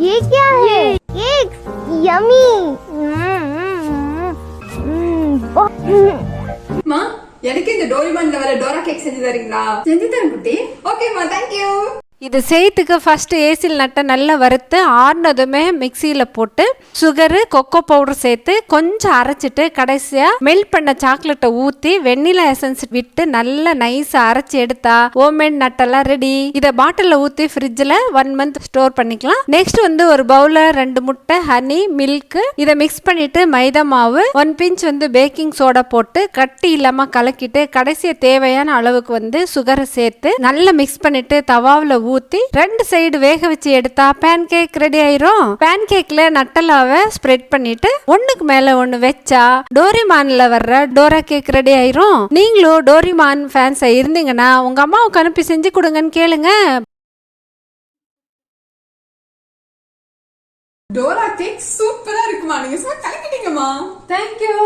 ये क्या है? Eggs, yummy. மா எனக்கு இந்த டோரிமான்ல வர டோரா கேக் செஞ்சு தரீங்களா? செஞ்சு தரேன் குட்டி. ஓகேம்மா, தேங்க் யூ. இது செய்யறதுக்கு ஃபர்ஸ்ட் ஏசில் நட்டை நல்லா வறுத்து ஆறுனதுமே மிக்சியில் போட்டு சுகரு கொக்கோ பவுடர் சேர்த்து கொஞ்சம் அரைச்சிட்டு கடைசியாக மெல்ட் பண்ண சாக்லேட்டை ஊற்றி வெண்ணிலா எசன்ஸ் விட்டு நல்லா நைஸாக அரைச்சி எடுத்தா ஹோம்மேட் நட்டெல்லாம் ரெடி. இதை பாட்டிலில் ஊற்றி ஃப்ரிட்ஜில் 1 month ஸ்டோர் பண்ணிக்கலாம். நெக்ஸ்ட் வந்து ஒரு பவுலில் 2 முட்டை, ஹனி, மில்க்கு இதை மிக்ஸ் பண்ணிட்டு மைதா மாவு 1 pinch வந்து பேக்கிங் சோடா போட்டு கட்டி இல்லாமல் கலக்கிட்டு கடைசியாக தேவையான அளவுக்கு வந்து சுகரை சேர்த்து நல்லா மிக்ஸ் பண்ணிட்டு தவாவில் ஊத்தி 2 சைடு வேக வச்சு எடுத்தா பேன் கேக் ரெடி ஆயிரும். பேன் கேக்ல நட்டலாவை ஸ்ப்ரெட் பண்ணிட்டு ஒண்ணுக்கு மேல ஒண்ணு வச்சா டோரிமான்ல வர்ற டோரா கேக் ரெடி ஆயிரும். நீங்களும் டோரிமான் ஃபேன்ஸா இருந்தீங்கன்னா உங்க அம்மாவுக்கு அனுப்பி செஞ்சு கொடுங்கன்னு கேளுங்க. டோரா கேக் சூப்பரா இருக்குமா, நீங்க சும்மா கலக்கிட்டீங்கம்மா. Thank you.